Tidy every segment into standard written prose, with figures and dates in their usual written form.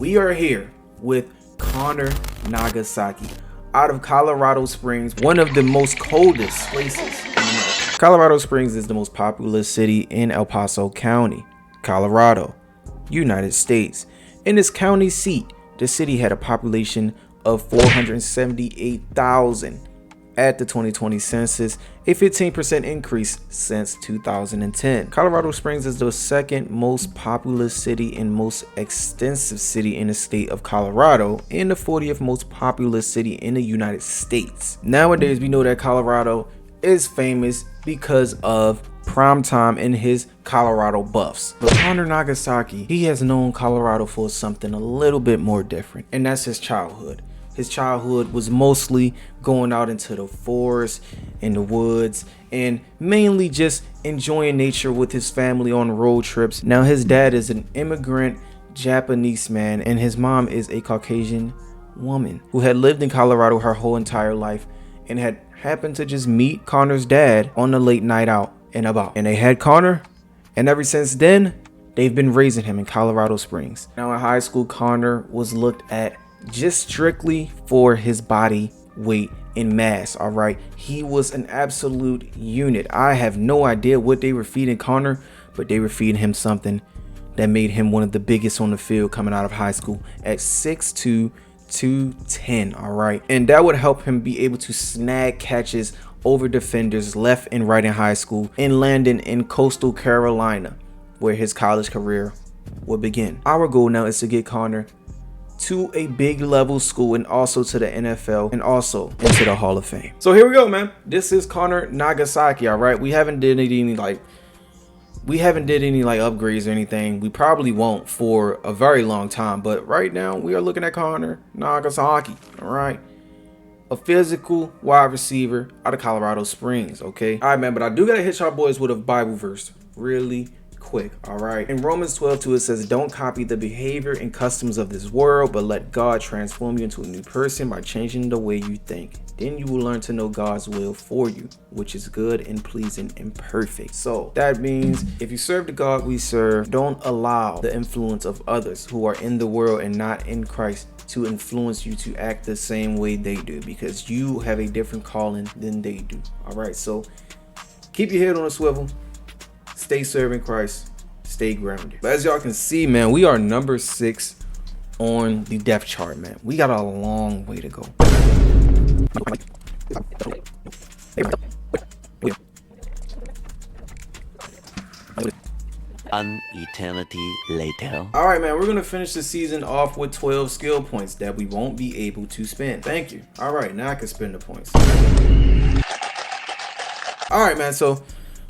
We are here with Connor Nagasaki out of Colorado Springs, one of the most coldest places in America. Colorado Springs is the most populous city in El Paso County, Colorado, United States. In its county seat, the city had a population of 478,000 at the 2020 census, a 15% increase since 2010. Colorado Springs is the second most populous city and most extensive city in the state of Colorado, and the 40th most populous city in the United States. Nowadays, we know that Colorado is famous because of Primetime and his Colorado buffs. But Connor Nagasaki, he has known Colorado for something a little bit more different, and that's his childhood. His childhood was mostly going out into the forest, in the woods, and mainly just enjoying nature with his family on road trips. Now, his dad is an immigrant Japanese man, and his mom is a Caucasian woman who had lived in Colorado her whole entire life and had happened to just meet Connor's dad on a late night out and about. And they had Connor, and ever since then, they've been raising him in Colorado Springs. Now, in high school, Connor was looked at just strictly for his body weight and mass. All right, he was an absolute unit. I have no idea what they were feeding Connor, but they were feeding him something that made him one of the biggest on the field coming out of high school at 6'2", 210. All right, and that would help him be able to snag catches over defenders left and right in high school, and landing in coastal Carolina, where his college career would begin. Our goal now is to get Connor to a big level school and also to the NFL and also into the Hall of Fame. So here we go, man. This is Connor Nagasaki. All right, we haven't did any upgrades or anything. We probably won't for a very long time, but right now we are looking at Connor Nagasaki. All right, a physical wide receiver out of Colorado Springs. Okay, all right, man, but I do gotta hit y'all boys with a Bible verse really quick. All right, in Romans 12:2 it says, don't copy the behavior and customs of this world, but let God transform you into a new person by changing the way you think. Then you will learn to know God's will for you, which is good and pleasing and perfect. So that means if you serve the God we serve, don't allow the influence of others who are in the world and not in Christ to influence you to act the same way they do, because you have a different calling than they do. All right, so keep your head on a swivel, stay serving Christ, stay grounded. But as y'all can see, man, we are number 6 on the depth chart, man. We got a long way to go. An eternity later. All right, man, we're gonna finish the season off with 12 skill points that we won't be able to spend. Thank you. All right, now I can spend the points. All right, man, so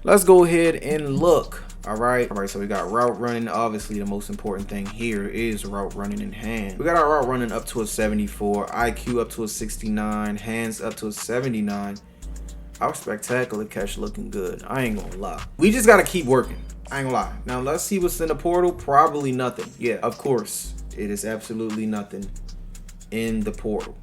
let's go ahead and look. All right, so we got route running. Obviously, the most important thing here is route running in hand. We got our route running up to a 74, IQ up to a 69, hands up to a 79. Our spectacular catch looking good. I ain't gonna lie. We just gotta keep working. I ain't gonna lie. Now let's see what's in the portal. Probably nothing. Yeah, of course, it is absolutely nothing in the portal.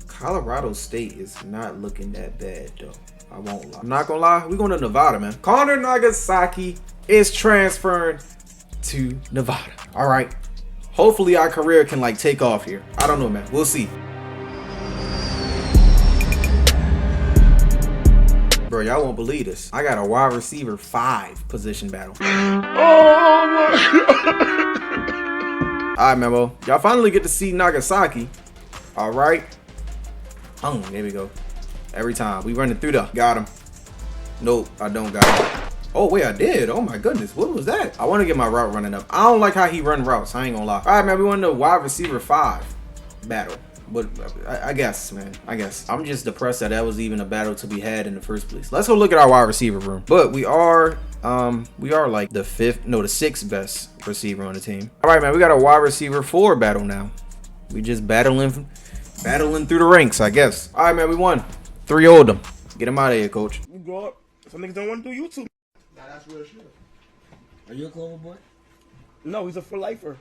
Colorado State is not looking that bad though. I won't lie. I'm not gonna lie. We're going to Nevada, man. Connor Nagasaki is transferring to Nevada. All right. Hopefully our career can like take off here. I don't know, man. We'll see. Bro, y'all won't believe this. I got a wide receiver 5 position battle. Oh my God. All right, man. Well, y'all finally get to see Nagasaki. All right. Oh, there we go. Every time we running through the got him. Nope, I don't got him. Oh wait, I did. Oh my goodness, what was that? I want to get my route running up. I don't like how he run routes. I ain't gonna lie. All right, man, we won the wide receiver 5 battle. But I guess, man, I guess I'm just depressed that was even a battle to be had in the first place. Let's go look at our wide receiver room. But we are like the 6th best receiver on the team. All right, man, we got a wide receiver 4 battle now. We just battling through the ranks, I guess. All right, man, we won. 3 old them. Get him out of here, coach. You grow up. Some niggas don't want to do YouTube. Nah, that's real shit. Are you a Clover boy? No, he's a for lifer.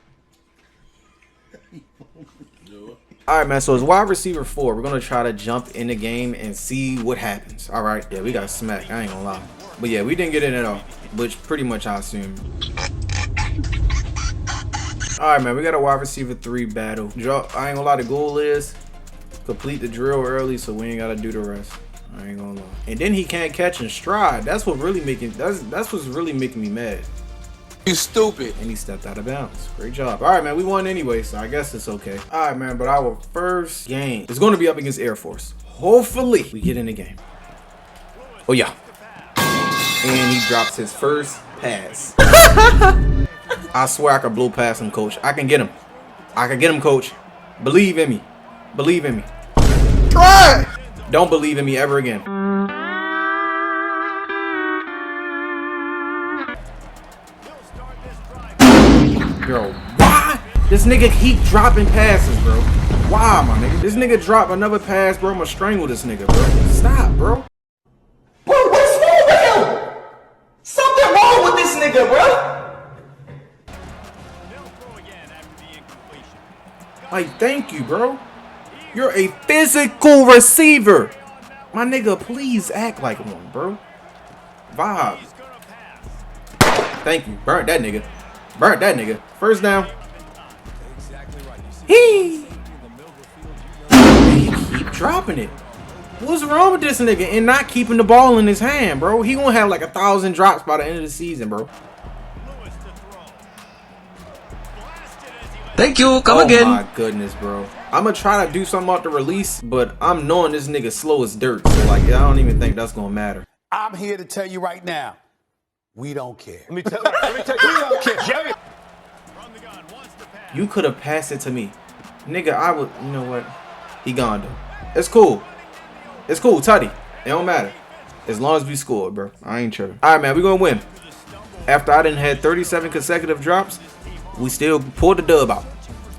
All right, man. So it's wide receiver 4. We're gonna try to jump in the game and see what happens. All right. Yeah, we got smacked. I ain't gonna lie. But yeah, we didn't get in at all, which pretty much I assumed. All right, man, we got a wide receiver 3 battle. I ain't gonna lie, the goal is complete the drill early so we ain't gotta do the rest. I ain't gonna lie. And then he can't catch and stride. That's what's really making me mad. You stupid. And he stepped out of bounds. Great job. All right, man, we won anyway, so I guess it's okay. All right, man, but our first game is going to be up against Air Force. Hopefully we get in the game. Oh yeah. And he drops his first pass. I swear I can blow past him, coach. I can get him. I can get him, coach. Believe in me. Believe in me. Try. Don't believe in me ever again. Bro, why? This nigga keep dropping passes, bro. Why, my nigga? This nigga drop another pass, bro. I'ma strangle this nigga, bro. Stop, bro. Bro, what's wrong with him? Something wrong with this nigga, bro. Like, thank you, bro. You're a physical receiver. My nigga, please act like one, bro. Vibe. Thank you. Burnt that nigga. Burnt that nigga. First down. He keep dropping it. What's wrong with this nigga and not keeping the ball in his hand, bro? He gonna have like 1,000 drops by the end of the season, bro. Thank you. Come again. Oh my goodness, bro. I'm gonna try to do something about the release, but I'm knowing this nigga slow as dirt. So like, I don't even think that's gonna matter. I'm here to tell you right now, we don't care. Let me tell you, we don't care. You could have passed it to me. Nigga, I would, you know what? He gone though. It's cool. It's cool, Tutty. It don't matter. As long as we scored, bro. I ain't tripping. All right, man, we gonna win. After I done had 37 consecutive drops, we still pulled the dub out.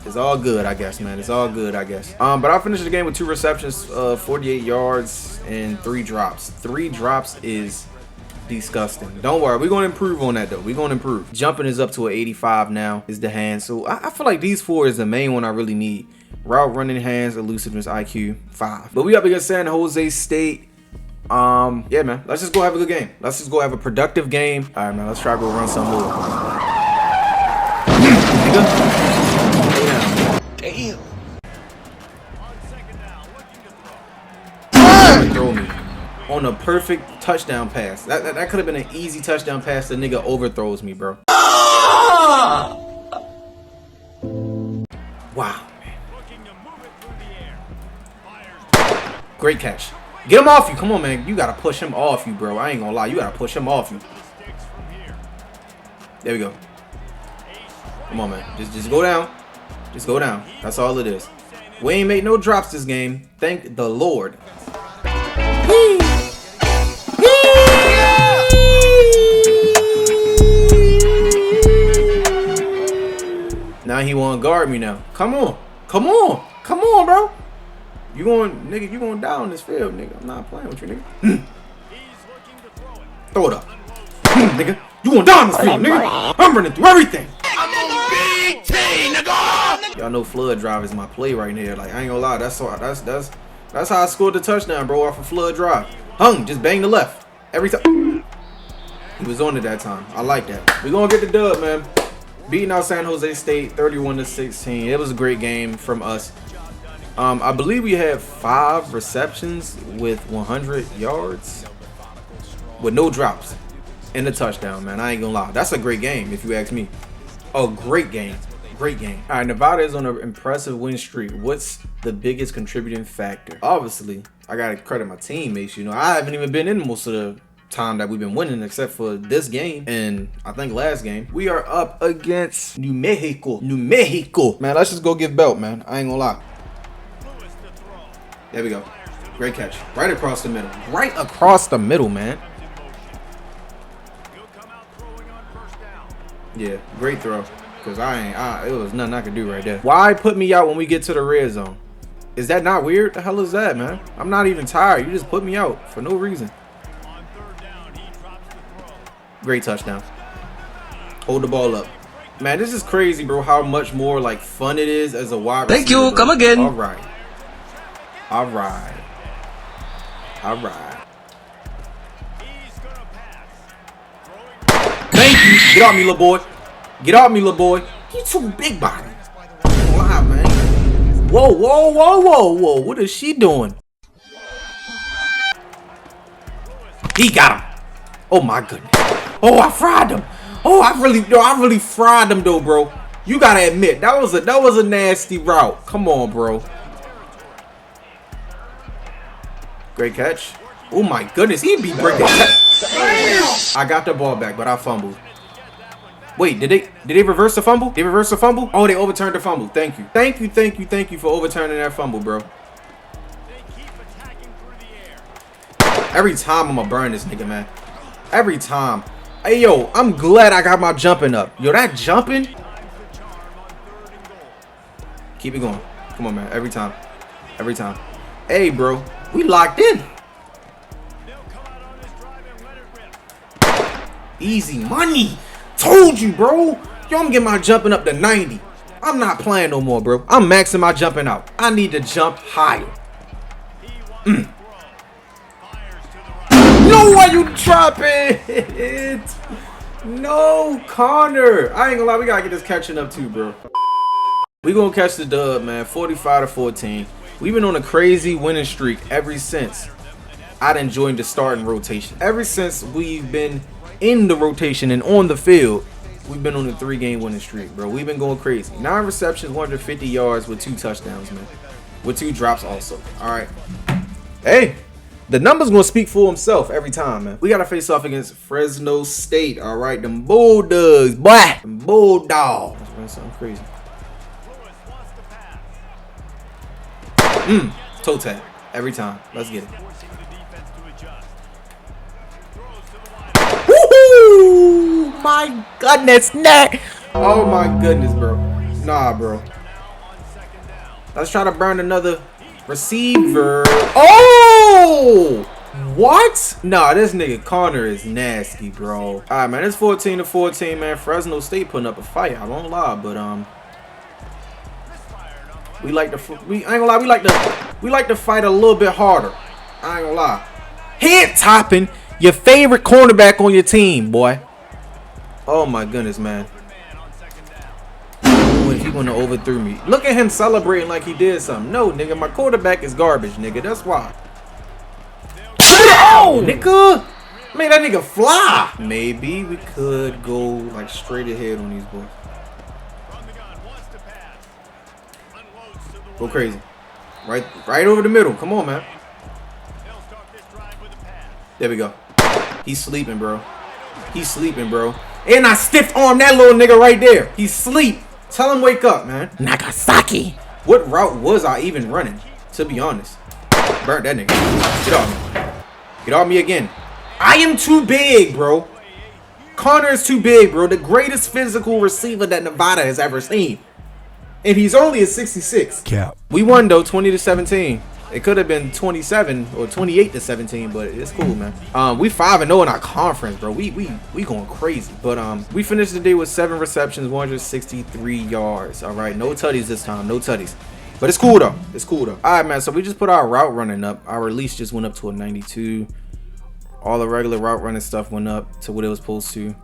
It's all good, I guess, man. It's all good, I guess. But I finished the game with 2 receptions, 48 yards, and 3 drops. 3 drops is disgusting. Don't worry, we're gonna improve on that though. We're gonna improve. Jumping is up to an 85 now. Is the hand. So I feel like these 4 is the main one I really need. Route running, hands, elusiveness, IQ 5. But we up against San Jose State. Yeah, man. Let's just go have a good game. Let's just go have a productive game. All right, man. Let's try to go run some more. Damn. Throw me on a perfect touchdown pass. That could have been an easy touchdown pass. The nigga overthrows me, bro. Wow, man. Great catch. Get him off you. Come on, man. You gotta push him off you, bro. I ain't gonna lie. You gotta push him off you. There we go. Come on, man. Just go down. Just go down. That's all it is. We ain't made no drops this game. Thank the Lord. Now he wanna guard me now. Come on. Come on. Come on, bro. You going down this field, nigga. I'm not playing with you, nigga. Throw it up. Nigga. You going down this field, nigga. I'm running through everything. Y'all know flood drive is my play right here. Like, I ain't gonna lie, that's how I scored the touchdown, bro, off a flood drive. Just bang the left every time. He was on it that time. I like that. We gonna get the dub, man. Beating out San Jose State 31-16. It was a great game from us. I believe we had 5 receptions with 100 yards with no drops and a touchdown, man. I ain't gonna lie. That's a great game if you ask me. A great game. Great game. All right, Nevada is on an impressive win streak. What's the biggest contributing factor? Obviously, I gotta credit my teammates. You know, I haven't even been in most of the time that we've been winning except for this game and I think last game. We are up against New Mexico. Man, let's just go get belt, man. I ain't gonna lie. There we go. Great catch. Right across the middle. Right across the middle, man. Yeah, great throw. Cause it was nothing I could do right there. Why put me out when we get to the red zone? Is that not weird? The hell is that, man? I'm not even tired. You just put me out for no reason. Great touchdown. Hold the ball up. Man, this is crazy, bro, how much more like fun it is as a wide receiver. Thank you. Come again. All right. All right. All right. Thank you. Get off me, little boy. Get off me, little boy. He too big body. Lie, man. Whoa, whoa, whoa, whoa, whoa. What is she doing? He got him. Oh my goodness. Oh, I fried him. Oh, I really fried him though, bro. You gotta admit that was a nasty route. Come on, bro. Great catch. Oh my goodness, he'd be breaking. I got the ball back, but I fumbled. Wait, did they reverse the fumble? They reversed the fumble? Oh, they overturned the fumble. Thank you. Thank you for overturning that fumble, bro. Every time I'm gonna burn this nigga, man. Every time. Hey, yo, I'm glad I got my jumping up. Yo, that jumping. Keep it going. Come on, man. Every time. Every time. Hey, bro. We locked in. Easy money. Told you, bro. Yo, I'm getting my jumping up to 90. I'm not playing no more, bro. I'm maxing my jumping out. I need to jump higher. No, why you drop it? No, Connor. I ain't gonna lie. We gotta get this catching up too, bro. We gonna catch the dub, man. 45-14. We've been on a crazy winning streak ever since I'd enjoyed the starting rotation. Ever since we've been in the rotation and on the field, we've been on a 3-game winning streak, bro. We've been going crazy. 9 receptions, 150 yards with 2 touchdowns, man. With 2 drops also. All right. Hey, the numbers gonna speak for himself every time, man. We gotta face off against Fresno State. All right, them Bulldogs, boy. Them Bulldogs. That's something crazy. Toe tag every time. Let's get it. Woohoo! My goodness, net. Oh my goodness, bro. Nah, bro. Let's try to burn another receiver. Oh! What? Nah, this nigga Connor is nasty, bro. All right, man. It's 14-14, man. Fresno State putting up a fight. I won't lie, but we like to. I ain't gonna lie. We like to fight a little bit harder. I ain't gonna lie. Head topping your favorite cornerback on your team, boy. Oh my goodness, man. If he wanna overthrew me, look at him celebrating like he did something. No, nigga, my quarterback is garbage, nigga. That's why. Oh, nigga, made that nigga fly. Maybe we could go like straight ahead on these boys. Go crazy. Right over the middle. Come on, man. There we go. He's sleeping, bro. He's sleeping, bro. And I stiff arm that little nigga right there. He's sleep. Tell him wake up, man. Nagasaki. What route was I even running? To be honest. Burnt that nigga. Get off me. Get off me again. I am too big, bro. Connor is too big, bro. The greatest physical receiver that Nevada has ever seen. And he's only a 66. Cap. We won though, 20-17. It could have been 27 or 28-17, but it's cool, man. We 5-0 in our conference, bro. We going crazy. But we finished the day with 7 receptions, 163 yards. All right, no tutties this time, no tutties. But it's cool though. It's cool though. All right, man. So we just put our route running up. Our release just went up to a 92. All the regular route running stuff went up to what it was supposed to.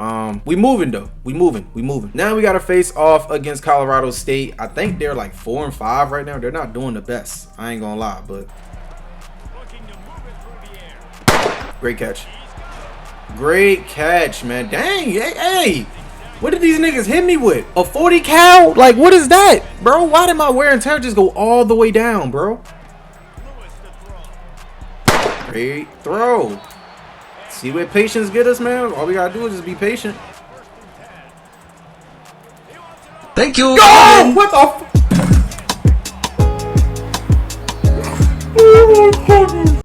We moving though. We moving. Now we gotta face off against Colorado State. I think they're like 4-5 right now. They're not doing the best. I ain't gonna lie, but great catch. Great catch, man. Dang, hey. What did these niggas hit me with? A 40 cal? Like, what is that? Bro, why did my wear and tear just go all the way down, bro? Great throw. See where patience get us, man? All we gotta do is just be patient. Thank you. Oh, what the f— oh my goodness.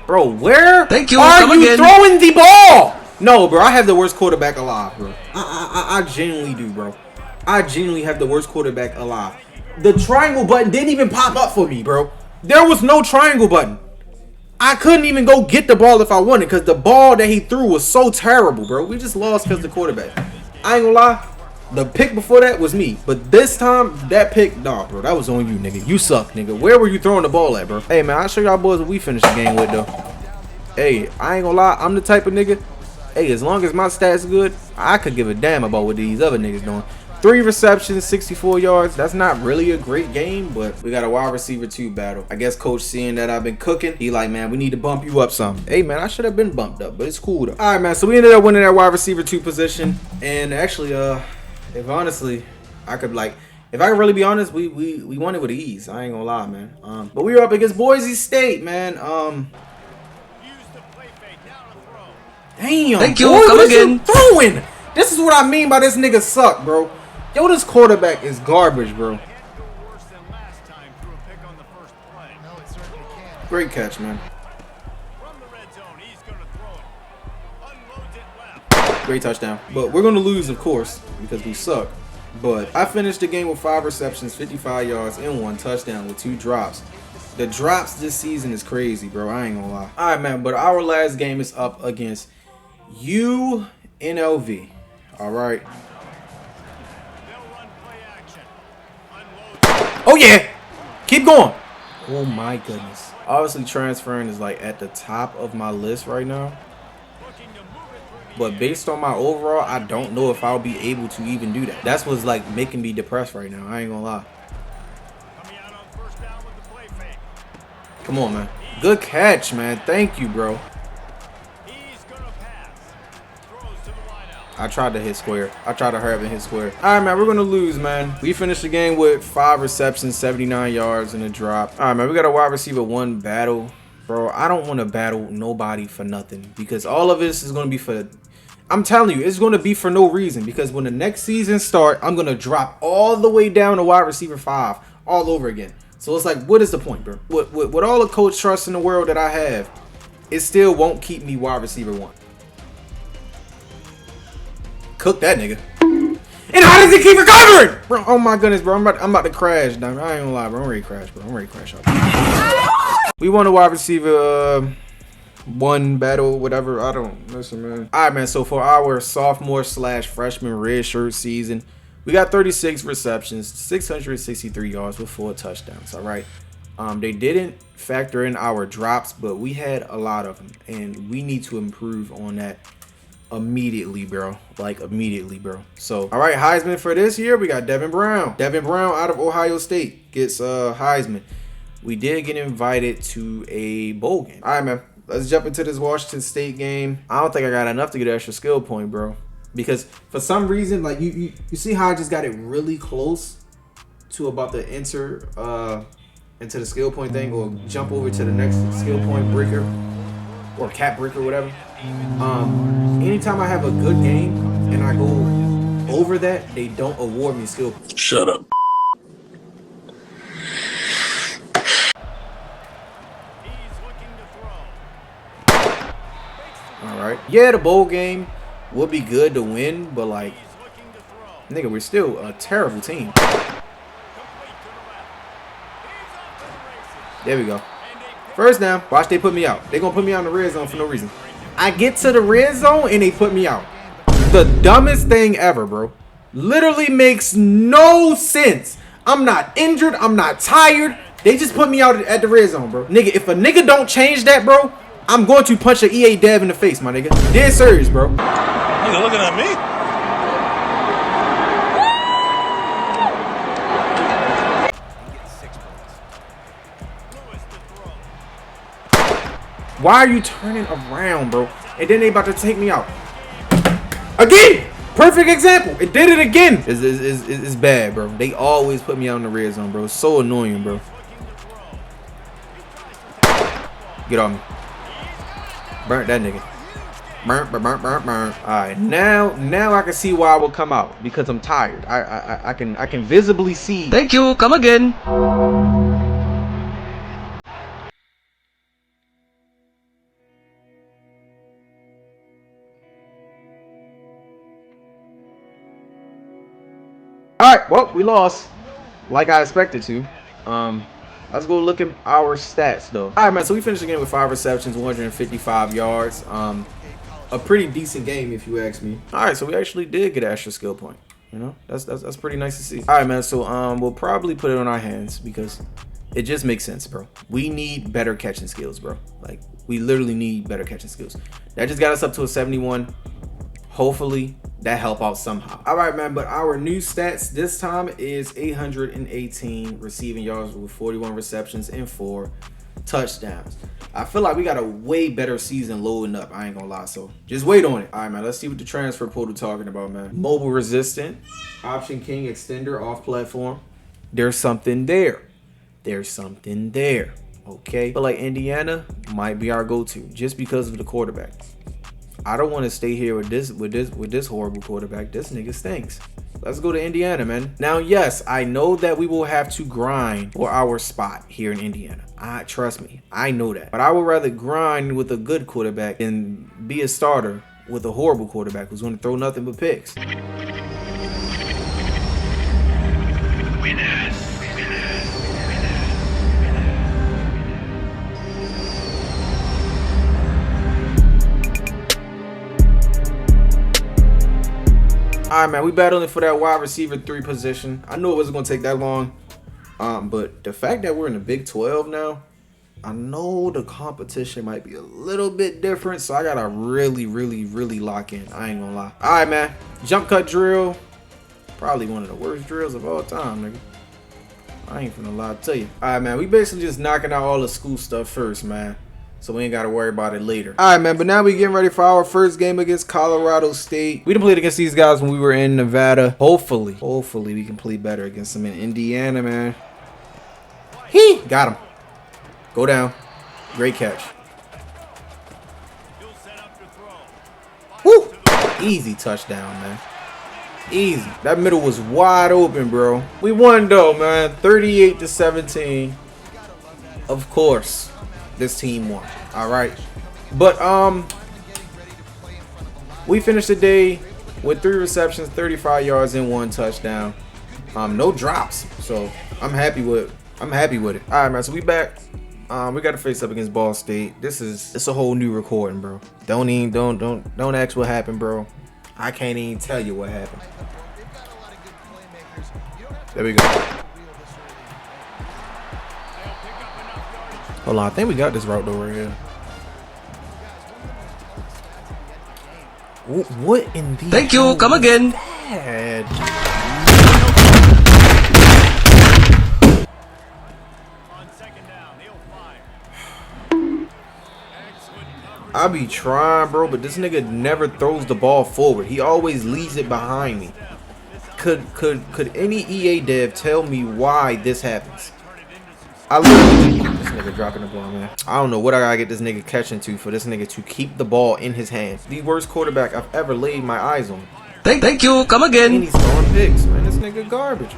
Bro, where Thank you. are Come you again. throwing the ball? No, bro, I have the worst quarterback alive, bro. I genuinely do, bro. I genuinely have the worst quarterback alive. The triangle button didn't even pop up for me, bro. There was no triangle button. I couldn't even go get the ball if I wanted because the ball that he threw was so terrible, bro. We just lost because of the quarterback. I ain't gonna lie. The pick before that was me, but this time that pick, nah, bro, that was on you, nigga. You suck, nigga. Where were you throwing the ball at, bro? Hey, man, I'll show y'all boys what we finished the game with, though. Hey, I ain't gonna lie, I'm the type of nigga. Hey, as long as my stats good, I could give a damn about what these other niggas doing. 3 receptions, 64 yards. That's not really a great game, but we got a wide receiver 2 battle. I guess coach seeing that I've been cooking, he like, man, we need to bump you up some. Hey, man, I should have been bumped up, but it's cool though. All right, man, so we ended up winning that wide receiver 2 position, and actually, if honestly, I could like, if I could really be honest, we won it with ease. I ain't gonna lie, man. But we were up against Boise State, man. Damn. Thank you. Boy, Come what again. you throwing? This is what I mean by this nigga suck, bro. Yo, this quarterback is garbage, bro. Great catch, man. Great touchdown. But we're gonna lose, of course, because we suck. But I finished the game with 5 receptions, 55 yards, and 1 touchdown with 2 drops. The drops this season is crazy, bro. I ain't gonna lie. All right, man. But our last game is up against UNLV. All right. Oh yeah, keep going. Oh my goodness. Obviously, transferring is like at the top of my list right now. But based on my overall, I don't know if I'll be able to even do that. That's what's like making me depressed right now. I ain't gonna lie. Come on, man. Good catch, man. Thank you, bro. I tried to hit square. I tried to hurry up and hit square. All right, man. We're going to lose, man. We finished the game with 5 receptions, 79 yards, and a drop. All right, man. We got a wide receiver 1 battle. Bro, I don't want to battle nobody for nothing because all of this is going to be for... I'm telling you, it's going to be for no reason because when the next season starts, I'm going to drop all the way down to wide receiver 5 all over again. So it's like, what is the point, bro? With all the coach trust in the world that I have, it still won't keep me wide receiver 1. Cook that nigga. And how does he keep recovering? Bro, oh my goodness, bro. I'm about to crash, dog. I ain't gonna lie, bro. I'm ready to crash, bro. I'm ready to crash out. We won a wide receiver 1 battle, whatever. I don't listen, man. All right, man. So for our sophomore/freshman redshirt season, we got 36 receptions, 663 yards with 4 touchdowns. All right. They didn't factor in our drops, but we had a lot of them, and we need to improve on that immediately, bro. Like immediately, bro. So, all right, Heisman for this year, we got Devin Brown. Devin Brown out of Ohio State gets Heisman. We did get invited to a bowl game. All right, man. Let's jump into this Washington State game. I don't think I got enough to get an extra skill point, bro. Because for some reason, like you see how I just got it really close to about to enter into the skill point thing or jump over to the next skill point breaker or cap breaker, whatever. Anytime I have a good game and I go over that, they don't award me skill points. Shut up. All right. Yeah, the bowl game would be good to win, but like, nigga, we're still a terrible team. There we go. First down. Watch they put me out. They gonna put me out in the red zone for no reason. I get to the red zone and they put me out. The dumbest thing ever, bro. Literally makes no sense. I'm not injured. I'm not tired. They just put me out at the red zone, bro. Nigga, if a nigga don't change that, bro, I'm going to punch an EA dev in the face, my nigga. Dead serious, bro. Nigga looking at me? Why are you turning around, bro? And then they about to take me out. Again! Perfect example. It did it again. It's bad, bro. They always put me out in the red zone, bro. It's so annoying, bro. Get on me. Burnt that nigga. Burnt. Alright, now I can see why I will come out. Because I'm tired. I can visibly see. Thank you. Come again. Alright, well, we lost. Like I expected to. Let's go look at our stats, though. Alright, man, so we finished the game with 5 receptions, 155 yards. A pretty decent game, if you ask me. Alright, so we actually did get an extra skill point. You know, that's pretty nice to see. All right, man. So we'll probably put it on our hands because it just makes sense, bro. We need better catching skills, bro. Like, we literally need better catching skills. That just got us up to a 71. Hopefully that help out somehow. All right, man. But our new stats this time is 818 receiving yards with 41 receptions and 4 touchdowns. I feel like we got a way better season loading up. I ain't gonna lie. So just wait on it. All right, man. Let's see what the transfer portal talking about, man. Mobile resistant, option king extender off platform. There's something there. There's something there. Okay. But like Indiana might be our go-to just because of the quarterback. I don't want to stay here with this horrible quarterback. This nigga stinks. Let's go to Indiana, man. Now, yes, I know that we will have to grind for our spot here in Indiana. Trust me, I know that. But I would rather grind with a good quarterback than be a starter with a horrible quarterback who's going to throw nothing but picks. All right, man, we battling for that wide receiver 3 position. I knew it wasn't going to take that long. But the fact that we're in the Big 12 now, I know the competition might be a little bit different. So I got to really, really, really lock in. I ain't going to lie. All right, man. Jump cut drill. Probably one of the worst drills of all time, nigga. I ain't finna lie to you. All right, man. We basically just knocking out all the school stuff first, man. So we ain't got to worry about it later. All right, man. But now we getting ready for our first game against Colorado State. We done played against these guys when we were in Nevada. Hopefully we can play better against them in Indiana, man. Got him. Go down. Great catch. Woo! Easy touchdown, man. Easy. That middle was wide open, bro. We won though, man. 38-17. Of course. This team won. All right, but we finished the day with 3 receptions, 35 yards and 1 touchdown. No drops, so I'm happy with it. All right, man. So we back. We got to face up against Ball State. It's a whole new recording, bro. Don't ask what happened, bro. I can't even tell you what happened. There we go. Hold on, I think we got this route though right here. What in the Thank you, come again. Bad? I be trying, bro, but this nigga never throws the ball forward. He always leaves it behind me. Could any EA dev tell me why this happens? I literally this nigga dropping the ball, man. I don't know what I gotta get this nigga catching to for this nigga to keep the ball in his hands. The worst quarterback I've ever laid my eyes on. Thank you, come And again. he's throwing picks, man. This nigga garbage.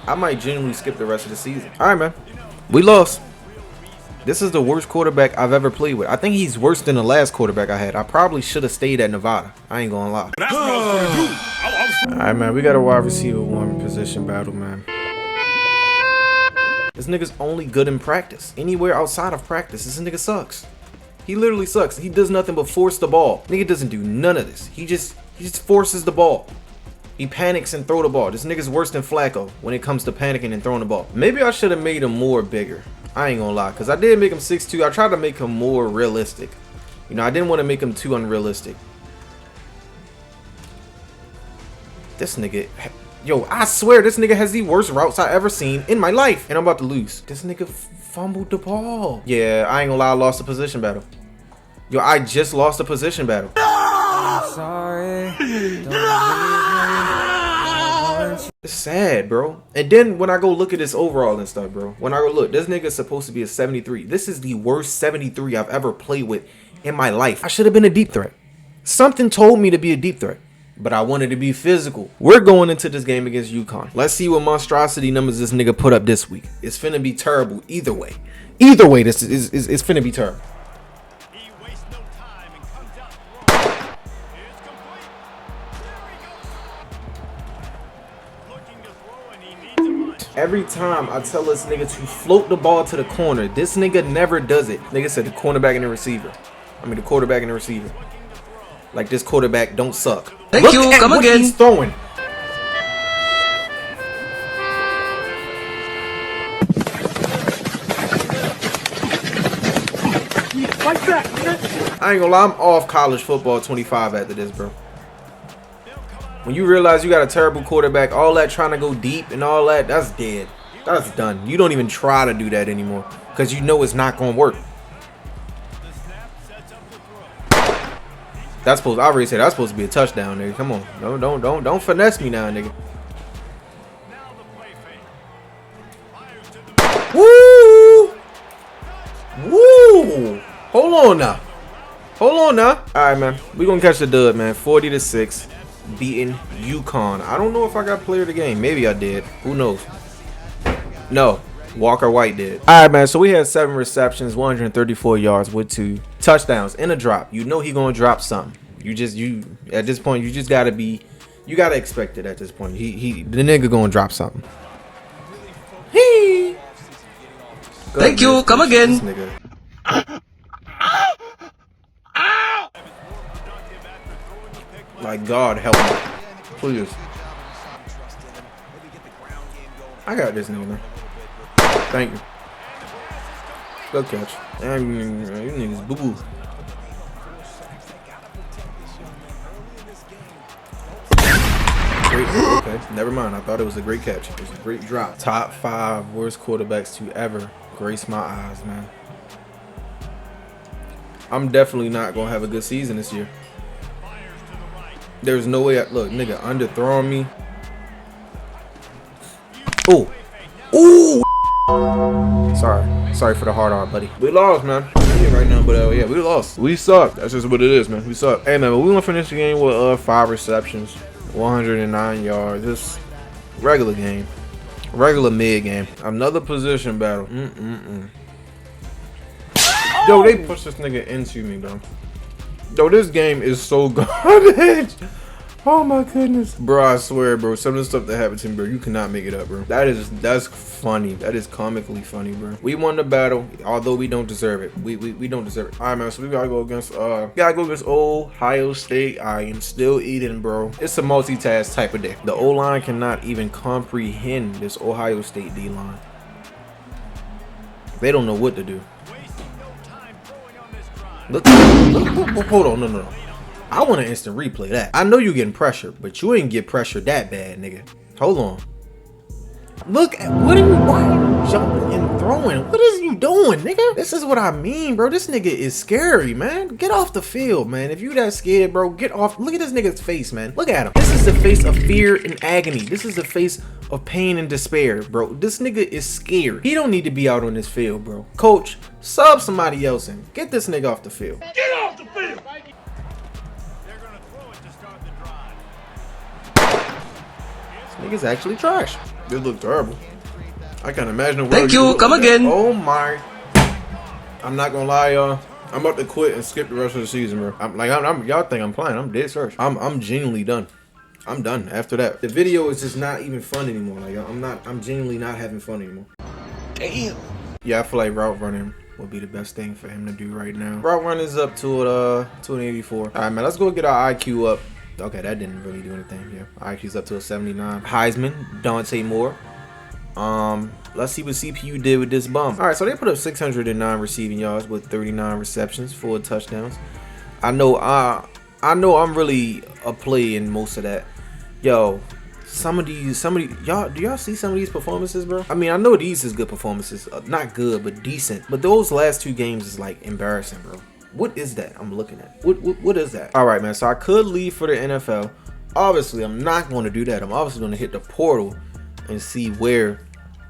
I might genuinely skip the rest of the season. All right, man. We lost. This is the worst quarterback I've ever played with. I think he's worse than the last quarterback I had. I probably should have stayed at Nevada. I ain't gonna lie. That's what I was gonna do. All right, man. We got a wide receiver 1 position battle, man. This nigga's only good in practice. Anywhere outside of practice, this nigga sucks. He literally sucks. He does nothing but force the ball. Nigga doesn't do none of this. He just forces the ball. He panics and throw the ball. This nigga's worse than Flacco when it comes to panicking and throwing the ball. Maybe I should have made him more bigger. I ain't gonna lie, because I did make him 6'2". I tried to make him more realistic. You know, I didn't want to make him too unrealistic. This nigga... Yo, I swear this nigga has the worst routes I ever seen in my life. And I'm about to lose. This nigga fumbled the ball. Yeah, I ain't gonna lie, I lost the position battle. Yo, I just lost the position battle. I'm sorry. It's sad, bro. And then when I go look at this overall and stuff, bro. When I go look, this nigga's supposed to be a 73. This is the worst 73 I've ever played with in my life. I should have been a deep threat. Something told me to be a deep threat. But I wanted to be physical. We're going into this game against UConn. Let's see what monstrosity numbers this nigga put up this week. It's finna be terrible either way. Either way, this is finna be terrible. He wastes no time and comes out It's complete. Looking to throw and he needs a bunch. Every time I tell this nigga to float the ball to the corner, this nigga never does it. Nigga said the cornerback and the receiver. I mean the quarterback and the receiver. Like this quarterback don't suck. Thank Look you, at come what again. he's throwing. I ain't gonna lie, I'm off college football 25 after this, bro. When you realize you got a terrible quarterback, all that trying to go deep and all that, that's dead. That's done. You don't even try to do that anymore because you know it's not gonna work. That's supposed. I already said that's supposed to be a touchdown, nigga. Come on, don't finesse me now, nigga. Woo! Woo! Hold on now. Hold on now. All right, man. We gonna catch the dub, man. 40-6, beating UConn. I don't know if I got player of the game. Maybe I did. Who knows? No. Walker White did. All right, man. So we had 7 receptions, 134 yards with 2 touchdowns and a drop. You know he gonna drop something. You at this point, you just gotta be. You gotta expect it at this point. The nigga gonna drop something. He. Thank you. Come again. Like, God help me. Please. I got this nigga, man. Thank you. Good catch. Damn, you niggas boo-boo. Great. Okay, never mind. I thought it was a great catch. It was a great drop. Top 5 worst quarterbacks to ever grace my eyes, man. I'm definitely not going to have a good season this year. There's no way. Look, nigga, underthrowing me. Oh. Ooh. Sorry for the hard R, buddy. We lost, man. Yeah, right now, but yeah, we lost. We suck. That's just what it is, man. We suck. Hey, man, but we gonna finish the game with 5 receptions, 109 yards. This regular game, regular mid game. Another position battle. Yo, they pushed this nigga into me, bro. Yo, this game is so garbage. Oh my goodness, bro. I swear, bro, some of the stuff that happened to me, bro, you cannot make it up, bro. That's funny. That is comically funny, bro. We won the battle, although we don't deserve it. We don't deserve it. All right, man, so we gotta go against Ohio State. I am still eating, bro. It's a multitask type of day. The O-line cannot even comprehend this Ohio State D-line. They don't know what to do. Look, hold on, no. I want an instant replay that. I know you getting pressure, but you ain't get pressure that bad, nigga. Hold on. Look at what are you jumping and throwing? What is you doing, nigga? This is what I mean, bro. This nigga is scary, man. Get off the field, man. If you that scared, bro, get off. Look at this nigga's face, man. Look at him. This is the face of fear and agony. This is the face of pain and despair, bro. This nigga is scared. He don't need to be out on this field, bro. Coach, sub somebody else in. Get this nigga off the field. Get off the field! They're gonna throw it to start the drive. This nigga's actually trash. This look terrible. I can't imagine the world. Thank you. Come again. Oh my. I'm not gonna lie, y'all. I'm about to quit and skip the rest of the season, bro. Y'all think I'm playing. I'm dead serious. I'm genuinely done. I'm done after that. The video is just not even fun anymore. Like, I'm genuinely not having fun anymore. Damn. Yeah, I feel like route running will be the best thing for him to do right now. Route running is up to an 84. All right, man, let's go get our IQ up. Okay, that didn't really do anything. Yeah, IQ's up to a 79. Heisman, Dante Moore. Let's see what CPU did with this bum. All right, so they put up 609 receiving yards with 39 receptions, 4 touchdowns. I know I'm really a play in most of that. Yo, some of y'all, do y'all see some of these performances, bro? I mean, I know these is good performances, not good, but decent. But those last 2 games is like embarrassing, bro. What is that I'm looking at? What is that? All right, man. So I could leave for the NFL. Obviously, I'm not going to do that. I'm obviously going to hit the portal and see where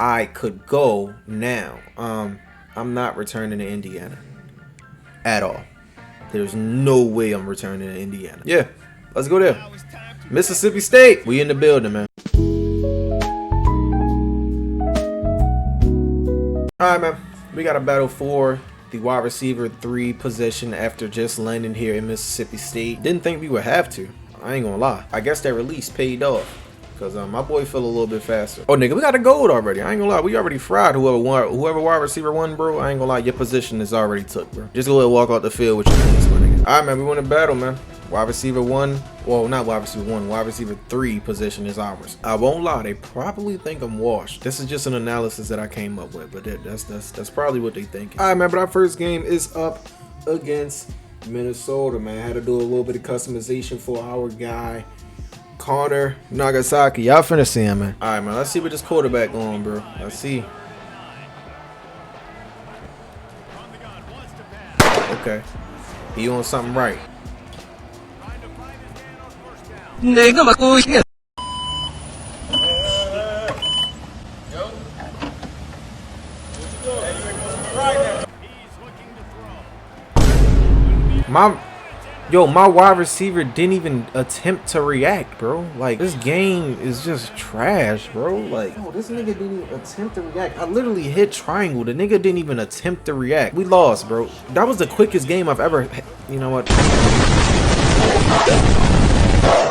I could go now. I'm not returning to Indiana at all. There's no way I'm returning to Indiana. Yeah, let's go there. Mississippi State. We in the building, man. All right, man. We got a battle for the wide receiver 3 position after just landing here in Mississippi State. Didn't think we would have to. I ain't gonna lie. I guess that release paid off. Because my boy fell a little bit faster. Oh, nigga, we got a gold already. I ain't gonna lie. We already fried whoever wide receiver won, bro. I ain't gonna lie. Your position is already took, bro. Just go ahead and walk out the field with your things, my nigga. All right, man. We won a battle, man. Wide receiver 1. Well, not wide receiver 1. Wide receiver 3 position is ours. I won't lie. They probably think I'm washed. This is just an analysis that I came up with. But that's probably what they think. All right, man. But our first game is up against Minnesota, man. Had to do a little bit of customization for our guy, Connor Nagasaki. Y'all finna see him, man. All right, man. Let's see what this quarterback going, bro. Let's see. Okay. He on something right. Nigga, makuya. My wide receiver didn't even attempt to react, bro. Like, this game is just trash, bro. Like, yo, this nigga didn't even attempt to react. I literally hit triangle. The nigga didn't even attempt to react. We lost, bro. That was the quickest game I've ever. You know what?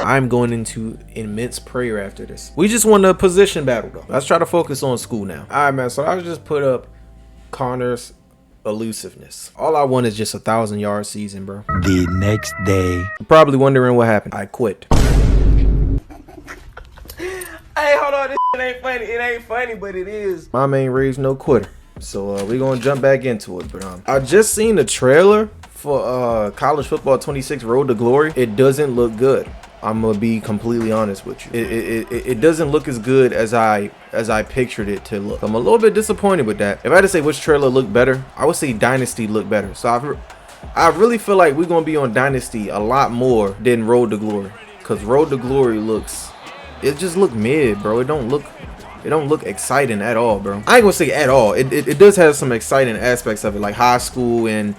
I'm going into immense prayer after this. We just won the position battle, though. Let's try to focus on school now. All right, man. So I just put up Connor's elusiveness. All I want is just 1,000-yard season, bro. The next day. You're probably wondering what happened. I quit. Hey, hold on. This shit ain't funny. It ain't funny, but it is. My main raised no quitter. So we're gonna jump back into it. But I just seen the trailer for College Football 26 Road to Glory. It doesn't look good. I'm gonna be completely honest with you. It doesn't look as good as I pictured it to look. I'm a little bit disappointed with that. If I had to say which trailer looked better, I would say Dynasty looked better. So I really feel like we're gonna be on Dynasty a lot more than Road to Glory, because Road to Glory it just look mid, bro. It don't look exciting at all, bro. I ain't gonna say at all. It does have some exciting aspects of it, like high school and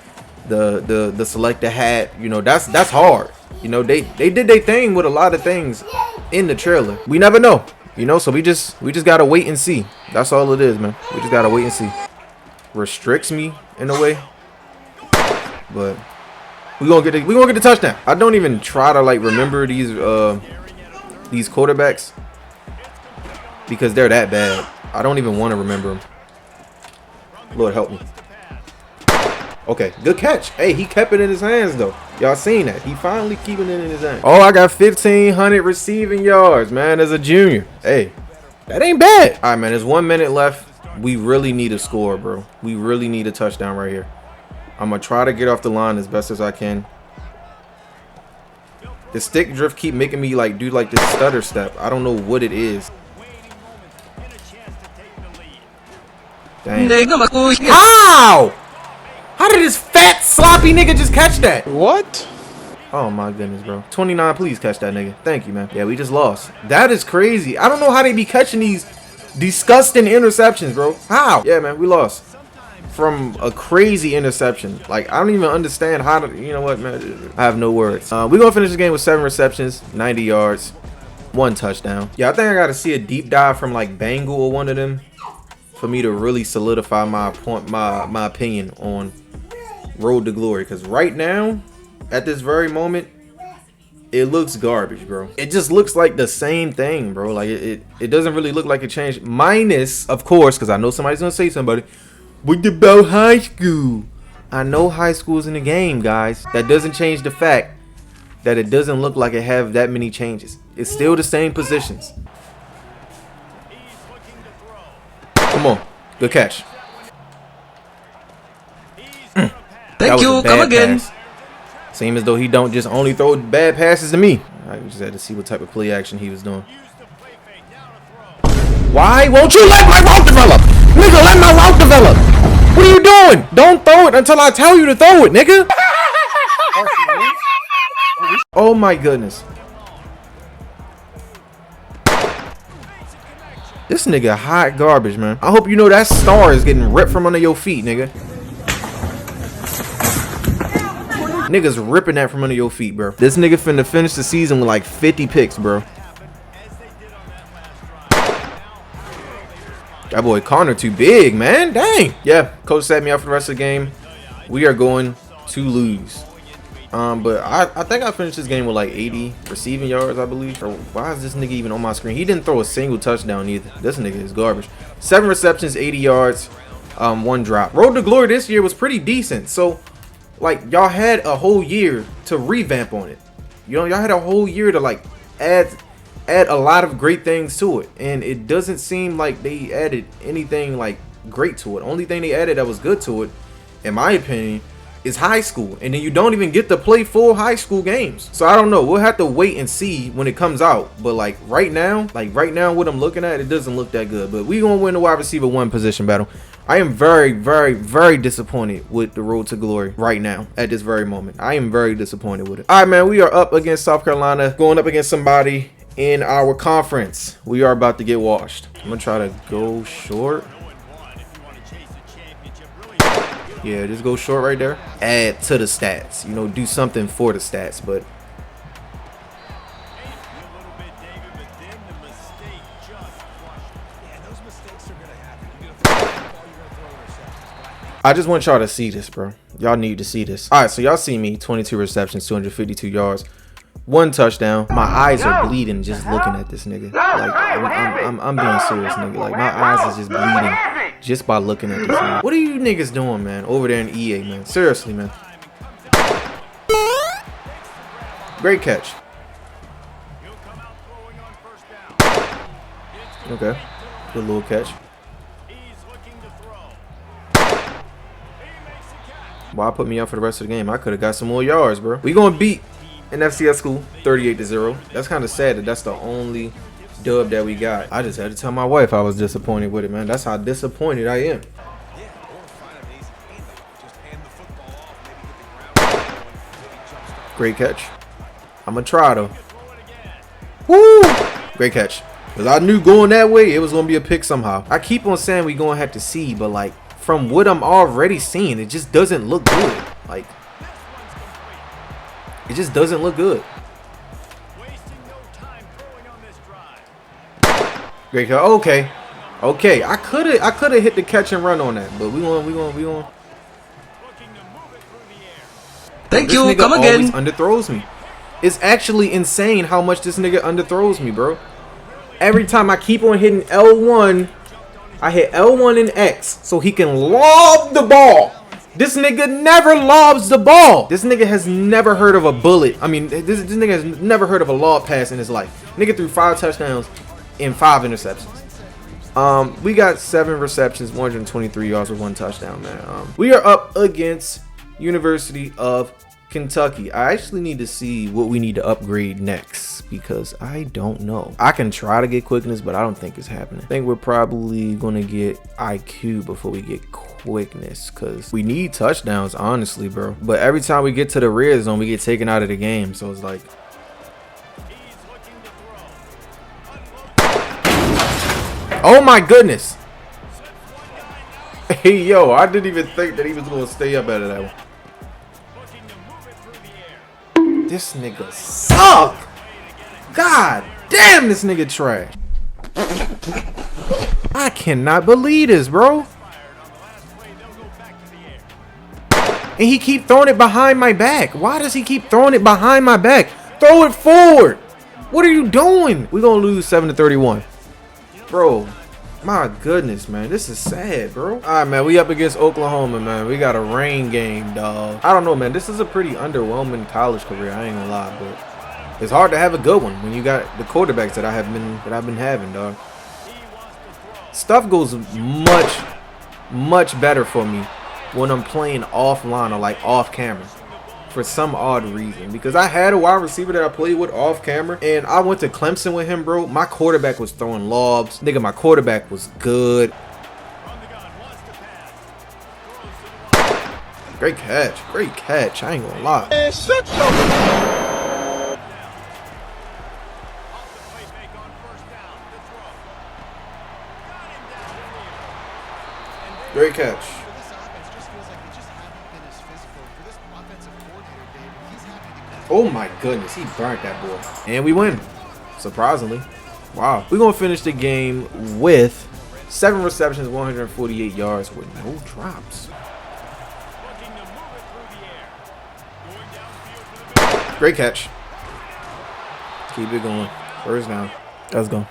the selector hat. You know, that's hard. You know, they did their thing with a lot of things in the trailer. We never know, you know, so we just gotta wait and see. That's all it is, man. We just gotta wait and see. Restricts me in a way, but we gonna get the touchdown. I don't even try to like remember these quarterbacks because they're that bad. I don't even want to remember them. Lord help me. Okay, good catch. Hey, he kept it in his hands, though. Y'all seen that. He finally keeping it in his hands. Oh, I got 1,500 receiving yards, man, as a junior. Hey, that ain't bad. All right, man, there's 1 minute left. We really need a score, bro. We really need a touchdown right here. I'm going to try to get off the line as best as I can. The stick drift keep making me, like, do, like, this stutter step. I don't know what it is. Dang. Nigga, makuya. How? How did this fat, sloppy nigga just catch that? What? Oh my goodness, bro. 29, please catch that nigga. Thank you, man. Yeah, we just lost. That is crazy. I don't know how they be catching these disgusting interceptions, bro. How? Yeah, man, we lost from a crazy interception. Like, I don't even understand how to, you know what, man? I have no words. We're going to finish the game with 7 receptions, 90 yards, 1 touchdown. Yeah, I think I got to see a deep dive from, like, Bengal or one of them for me to really solidify my point, my opinion on Road to Glory, because right now at this very moment it looks garbage, bro. It just looks like the same thing, bro. Like it doesn't really look like it changed, minus, of course, because I know somebody's gonna say somebody, what about high school? I know high school's in the game, guys. That doesn't change the fact that it doesn't look like it have that many changes. It's still the same positions. Come on, good catch. Thank you, come again. Pass. Seems as though he don't just only throw bad passes to me. I just had to see what type of play action he was doing. Why won't you let my route develop? Nigga, let my route develop. What are you doing? Don't throw it until I tell you to throw it, nigga. Oh my goodness. This nigga hot garbage, man. I hope you know that star is getting ripped from under your feet, nigga. Niggas ripping that from under your feet, bro. This nigga finna finish the season with like 50 picks, bro. That boy Connor too big, man. Dang. Yeah, coach set me up for the rest of the game. We are going to lose. But I think I finished this game with like 80 receiving yards, I believe. Or why is this nigga even on my screen? He didn't throw a single touchdown either. This nigga is garbage. 7 receptions, 80 yards, 1 drop. Road to Glory this year was pretty decent. So, like, y'all had a whole year to revamp on it. You know, y'all had a whole year to like add a lot of great things to it, and it doesn't seem like they added anything like great to it. Only thing they added that was good to it, in my opinion, is high school, and then you don't even get to play full high school games. So I don't know. We'll have to wait and see when it comes out. But like right now, what I'm looking at, it doesn't look that good. But we gonna win the wide receiver 1 position battle. I am very, very, very disappointed with the road to glory right now at this very moment. I am very disappointed with it. All right, man, we are up against South Carolina, going up against somebody in our conference. We are about to get washed. I'm gonna try to go short. Yeah, just go short right there. Add to the stats, you know, do something for the stats. But I just want y'all to see this, bro. Y'all need to see this. All right, so y'all see me, 22 receptions, 252 yards, 1 touchdown. My eyes are bleeding just looking at this nigga. Like I'm being serious, nigga. Like my eyes is just bleeding just by looking at this nigga. What are you niggas doing, man, over there in EA, man? Seriously, man. Great catch. Okay, good little catch. Why put me up for the rest of the game? I could have got some more yards, bro. We gonna beat an FCS school 38-0. That's kind of sad that that's the only dub that we got. I just had to tell my wife I was disappointed with it, man. That's how disappointed I am. Great catch. I'm gonna try though. Woo! Great catch. Because I knew going that way it was gonna be a pick somehow. I keep on saying we gonna have to see, but like from what I'm already seeing, it just doesn't look good. Like, it just doesn't look good. Great catch. Okay. Okay. I could have hit the catch and run on that, but we going. Thank you. Come again. This nigga always underthrows me. It's actually insane how much this nigga underthrows me, bro. Every time I keep on hitting L1, I hit L1 and X so he can lob the ball. This nigga never lobs the ball. This nigga has never heard of a bullet. I mean, this nigga has never heard of a lob pass in his life. Nigga threw 5 touchdowns and 5 interceptions. We got 7 receptions, 123 yards with 1 touchdown, man. We are up against University of Kentucky. I actually need to see what we need to upgrade next because I don't know. I can try to get quickness, but I don't think it's happening. I think we're probably going to get IQ before we get quickness because we need touchdowns, honestly, bro. But every time we get to the red zone, we get taken out of the game. So it's like, oh my goodness. Hey, yo, I didn't even think that he was going to stay up out of that one. This nigga suck. God damn, this nigga trash. I cannot believe this, bro. And he keep throwing it behind my back. Why does he keep throwing it behind my back? Throw it forward. What are you doing? We're gonna lose 7-31. Bro, my goodness, man. This is sad, bro. All right, man. We up against Oklahoma, man. We got a rain game, dog. I don't know, man. This is a pretty underwhelming college career. I ain't gonna lie, but it's hard to have a good one when you got the quarterbacks that I've been having, dog. Stuff goes much better for me when I'm playing offline or like off camera. For some odd reason, because I had a wide receiver that I played with off camera and I went to Clemson with him, bro. My quarterback was throwing lobs, nigga. My quarterback was good. Great catch, I ain't gonna lie. Great catch. Oh my goodness, he burnt that boy. And we win, surprisingly. Wow. We're going to finish the game with 7 receptions, 148 yards with no drops. Great catch. Keep it going. First down. Let's go.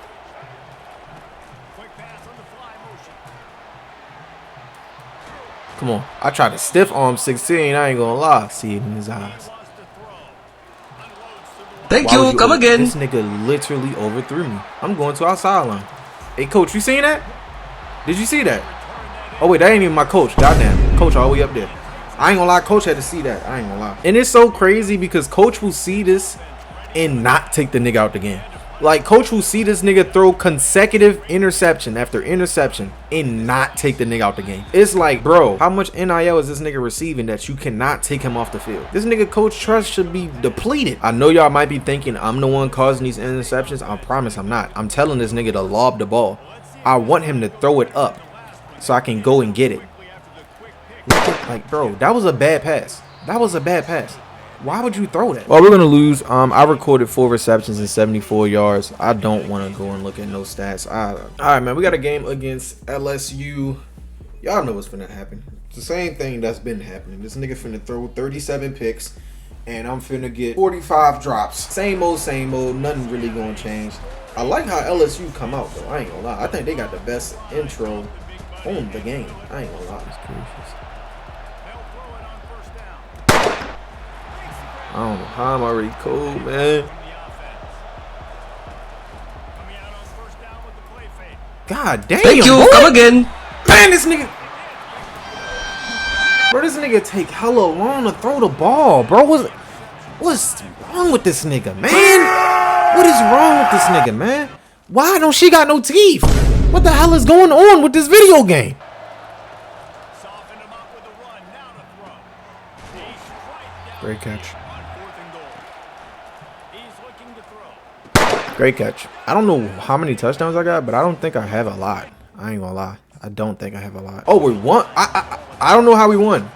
Come on. I tried to stiff arm 16. I ain't going to lie. See it in his eyes. Thank you. Come again. This nigga literally overthrew me. I'm going to our sideline. Hey, coach, you seen that? Did you see that? Oh, wait, that ain't even my coach. Goddamn. Coach all the way up there. I ain't gonna lie, coach had to see that. I ain't gonna lie. And it's so crazy because coach will see this and not take the nigga out the game. Like, coach will see this nigga throw consecutive interception after interception and not take the nigga out the game. It's like, bro, how much NIL is this nigga receiving that you cannot take him off the field? This nigga coach trust should be depleted. I know y'all might be thinking I'm the one causing these interceptions. I promise I'm not. I'm telling this nigga to lob the ball. I want him to throw it up so I can go and get it. Like, bro, that was a bad pass. That was a bad pass. Why would you throw that? Well, we're gonna lose. I recorded 4 receptions and 74 yards. I don't want to go and look at no stats. All right, man. We got a game against LSU. Y'all know what's finna happen. It's the same thing that's been happening. This nigga finna throw 37 picks, and I'm finna get 45 drops. Same old, same old. Nothing really gonna change. I like how LSU come out though. I ain't gonna lie. I think they got the best intro on the game. I ain't gonna lie. I don't know how I'm already cold, man. God damn. Thank you. Boy. Come again. Man, this nigga. Bro, this nigga take hella long to throw the ball, bro. What's wrong with this nigga, man? What is wrong with this nigga, man? Why don't she got no teeth? What the hell is going on with this video game? Great catch. Great catch. I don't know how many touchdowns I got, but I don't think I have a lot. I ain't gonna lie. I don't think I have a lot. Oh, we won. I don't know how we won.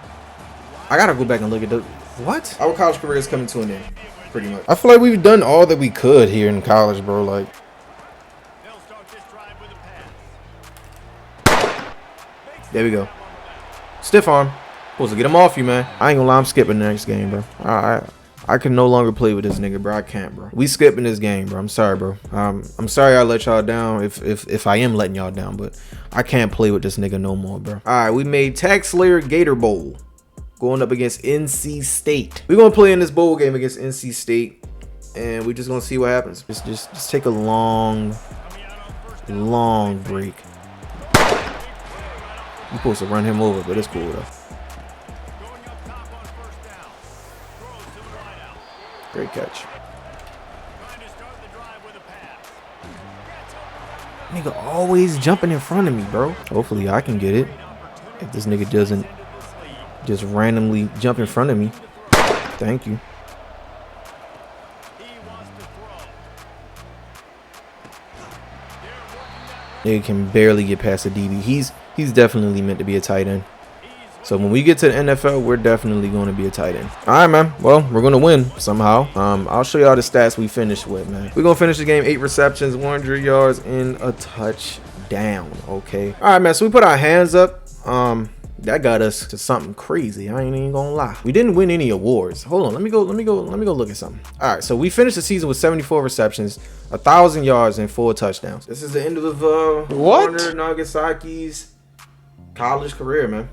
I gotta go back and look at the what? Our college career is coming to an end, pretty much. I feel like we've done all that we could here in college, bro. Like, there we go. Stiff arm. Supposed to get him off you, man. I ain't gonna lie, I'm skipping the next game, bro. I can no longer play with this nigga, bro. I can't, bro. We skipping this game, bro. I'm sorry, bro. I'm sorry I let y'all down if I am letting y'all down, but I can't play with this nigga no more, bro. All right, we made Tag Slayer Gator Bowl going up against NC State. We're gonna play in this bowl game against NC State, and we're just gonna see what happens. Just take a long break. I'm supposed to run him over, but it's cool though. Great catch. Nigga always jumping in front of me, bro. Hopefully I can get it. If this nigga doesn't just randomly jump in front of me. Thank you. Nigga can barely get past the DB. He's definitely meant to be a tight end. So when we get to the NFL, we're definitely going to be a tight end. All right, man. Well, we're going to win somehow. I'll show y'all the stats we finished with, man. We're going to finish the game 8 receptions, 100 yards, and a touchdown. Okay. All right, man. So we put our hands up. That got us to something crazy. I ain't even gonna lie. We didn't win any awards. Hold on. Let me go look at something. All right. So we finished the season with 74 receptions, 1,000 yards, and 4 touchdowns. This is the end of Warner Nagasaki's college career, man.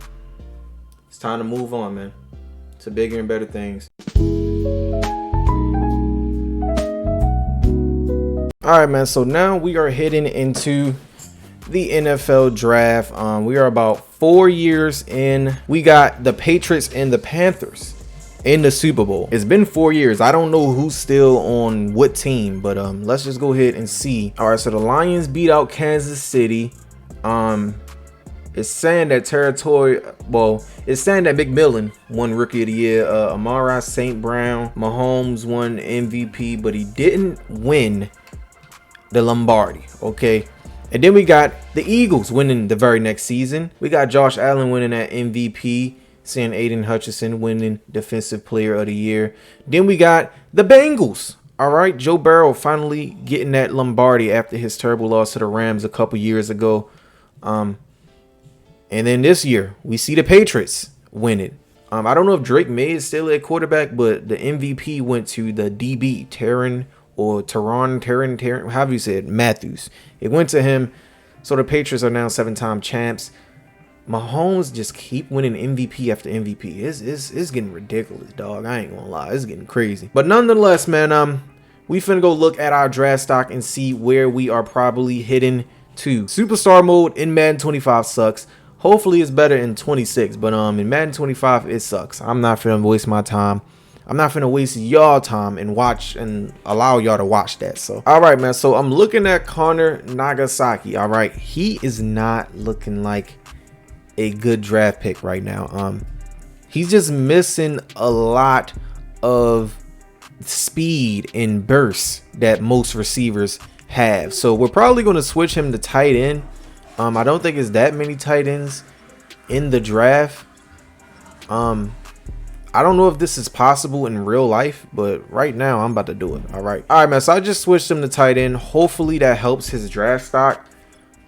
It's time to move on, man, to bigger and better things. All right, man. So now we are heading into the NFL draft. We are about 4 years in. We got the Patriots and the Panthers in the Super Bowl. It's been 4 years. I don't know who's still on what team, but let's just go ahead and see. All right, so the Lions beat out Kansas City. It's saying that it's saying that McMillan won Rookie of the Year. Amon-Ra St. Brown, Mahomes won MVP, but he didn't win the Lombardi. Okay. And then we got the Eagles winning the very next season. We got Josh Allen winning that MVP. Seeing Aiden Hutchinson winning Defensive Player of the Year. Then we got the Bengals. All right. Joe Burrow finally getting that Lombardi after his terrible loss to the Rams a couple years ago. And then this year, we see the Patriots win it. I don't know if Drake May is still at quarterback, but the MVP went to the DB, Tyrann, however you say it, Matthews. It went to him. So the Patriots are now 7-time champs. Mahomes just keep winning MVP after MVP. It's getting ridiculous, dog. I ain't gonna lie. It's getting crazy. But nonetheless, man, we finna go look at our draft stock and see where we are probably heading to. Superstar mode in Madden 25 sucks. Hopefully it's better in 26, but in Madden 25 it sucks. I'm not finna waste my time. I'm not finna waste y'all time and watch and allow y'all to watch that. So all right, man. So I'm looking at Connor Nagasaki. All right, he is not looking like a good draft pick right now. He's just missing a lot of speed and bursts that most receivers have. So we're probably going to switch him to tight end. I don't think it's that many tight ends in the draft. I don't know if this is possible in real life, but right now I'm about to do it. All right, man. So I just switched him to tight end. Hopefully that helps his draft stock.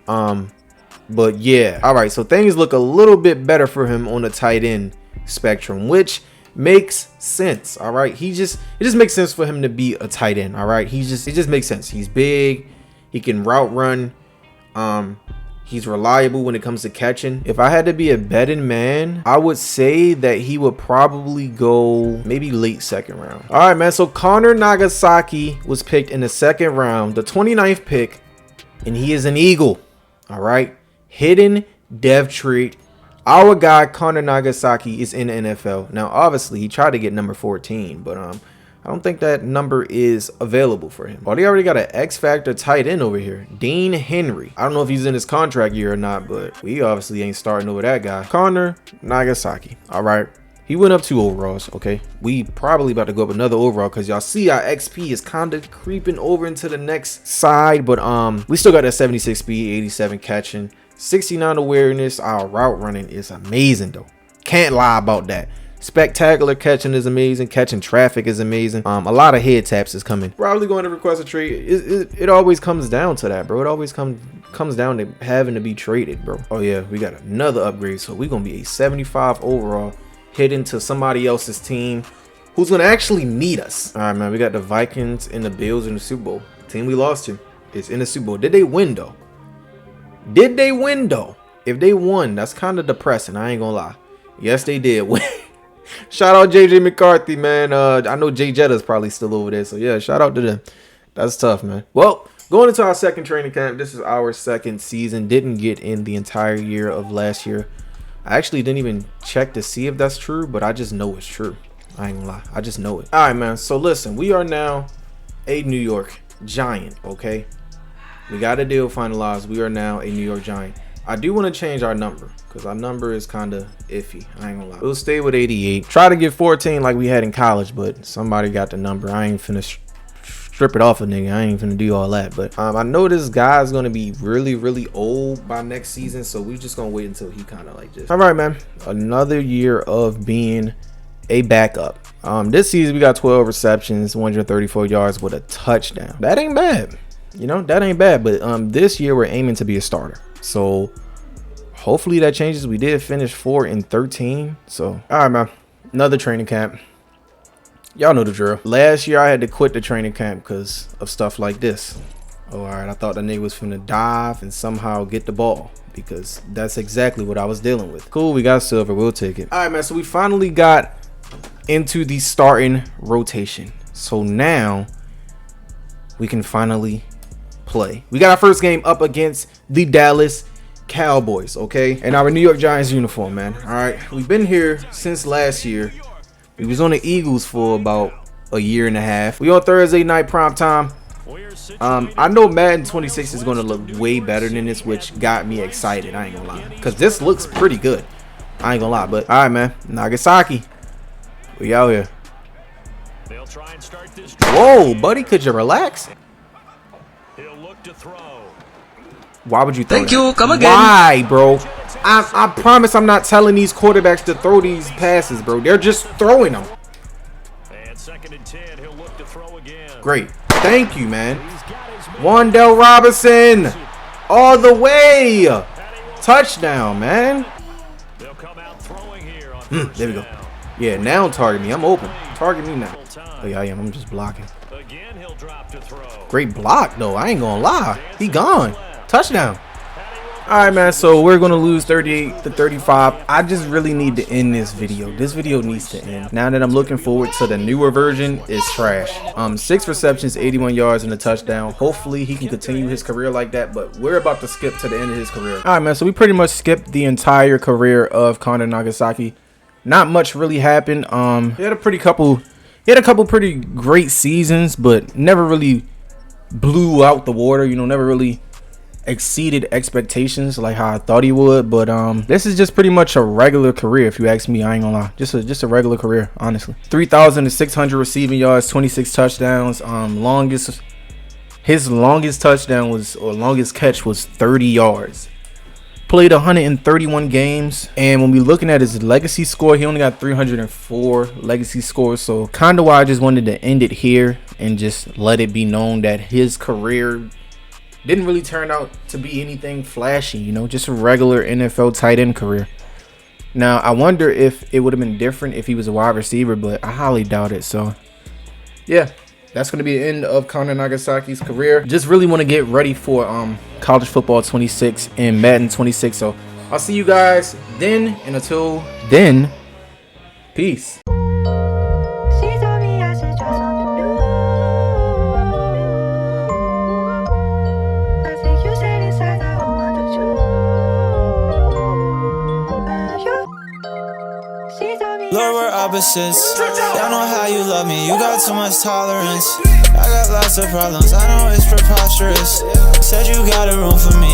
But yeah, all right. So things look a little bit better for him on the tight end spectrum, which makes sense. All right, it just makes sense for him to be a tight end. All right, it just makes sense. He's big. He can route run. He's reliable when it comes to catching. If I had to be a betting man, I would say that he would probably go maybe late second round. All right, man. So Connor Nagasaki was picked in the second round, the 29th pick, and he is an Eagle. All right, hidden dev trait. Our guy Connor Nagasaki is in the NFL. Now, obviously, he tried to get number 14, but I don't think that number is available for him. Oh, they already got an X Factor tight end over here, Dean Henry. I don't know if he's in his contract year or not, but we obviously ain't starting over that guy. Connor Nagasaki. All right. He went up 2 overalls, okay? We probably about to go up another overall because y'all see our XP is kind of creeping over into the next side, but we still got that 76 speed, 87 catching, 69 awareness. Our route running is amazing though. Can't lie about that. Spectacular catching is amazing. Catching traffic is amazing. A lot of head taps is coming. Probably going to request a trade. It always comes down to that, bro. It always comes down to having to be traded, bro. Oh yeah, we got another upgrade. So we're gonna be a 75 overall, heading to somebody else's team who's gonna actually need us. All right, man. We got the Vikings and the Bills in the Super Bowl. Team we lost to is in the Super Bowl. Did they win though? Did they win though? If they won, that's kind of depressing. I ain't gonna lie. Yes, they did win. Shout out JJ McCarthy, man. I know Jay Jetta's probably still over there, so yeah, shout out to them. That's tough, man. Well, going into our second training camp. This is our second season. Didn't get in the entire year of last year. I actually didn't even check to see if that's true, but I just know it's true. I ain't gonna lie, I just know it. All right, man. So listen, we are now a New York Giant. Okay, we got a deal finalized. We are now a New York Giant. I do want to change our number because our number is kind of iffy. I ain't gonna lie. We'll stay with 88. Try to get 14 like we had in college, but somebody got the number. I ain't finna strip it off a nigga. I ain't finna do all that. But I know this guy's gonna be really old by next season, so we just gonna wait until he kind of like this. All right, man. Another year of being a backup. This season we got 12 receptions, 134 yards with a touchdown. That ain't bad. You know, that ain't bad. But this year we're aiming to be a starter. So hopefully that changes. We did finish 4-13. So all right, man. Another training camp. Y'all know the drill. Last year I had to quit the training camp because of stuff like this. Oh, all right. I thought the nigga was finna dive and somehow get the ball because that's exactly what I was dealing with. Cool, we got silver. We'll take it. All right, man. So we finally got into the starting rotation. So now we can finally play. We got our first game up against the Dallas Cowboys, okay? And our New York Giants uniform, man. All right, we've been here since last year. We was on the Eagles for about a year and a half. We on Thursday night prime time. I know Madden 26 is going to look way better than this, which got me excited. I ain't gonna lie, because this looks pretty good. I ain't gonna lie, but all right, man. Nagasaki, we out here. Whoa, buddy, could you relax? Why would you throw Thank that? you. Come again. Why, bro? I promise I'm not telling these quarterbacks to throw these passes, bro. They're just throwing them. And 2nd and 10, he'll look to throw again. Great. Thank you, man. Wandell Robinson. All the way. Touchdown, man. They'll come out throwing here on There we go. Yeah, now target me. I'm open. Target me now. Oh, yeah, I am. I'm just blocking. Again, he'll drop to throw. Great block, though. I ain't gonna lie. He gone. Touchdown. Alright, man, so we're gonna lose 38 to 35. I just really need to end this video. This video needs to end. Now that I'm looking forward to the newer version, it's trash. 6 receptions, 81 yards, and a touchdown. Hopefully he can continue his career like that, but we're about to skip to the end of his career. Alright, man, so we pretty much skipped the entire career of Connor Nagasaki. Not much really happened. He had a couple pretty great seasons, but never really blew out the water, you know, never really exceeded expectations like how I thought he would. But this is just pretty much a regular career, if you ask me. I ain't gonna lie, just a regular career, honestly. 3,600 receiving yards, 26 touchdowns. His longest touchdown longest catch was 30 yards. Played 131 games, and when we looking at his legacy score, he only got 304 legacy scores. So kind of why I just wanted to end it here and just let it be known that his career didn't really turn out to be anything flashy, you know, just a regular NFL tight end career. Now, I wonder if it would have been different if he was a wide receiver, but I highly doubt it. So, yeah, that's going to be the end of Connor Nagasaki's career. Just really want to get ready for college football 26 and Madden 26. So, I'll see you guys then, and until then, peace. Lord, we're opposites. Y'all know how you love me. You got too much tolerance. I got lots of problems. I know it's preposterous. Said you got a room for me.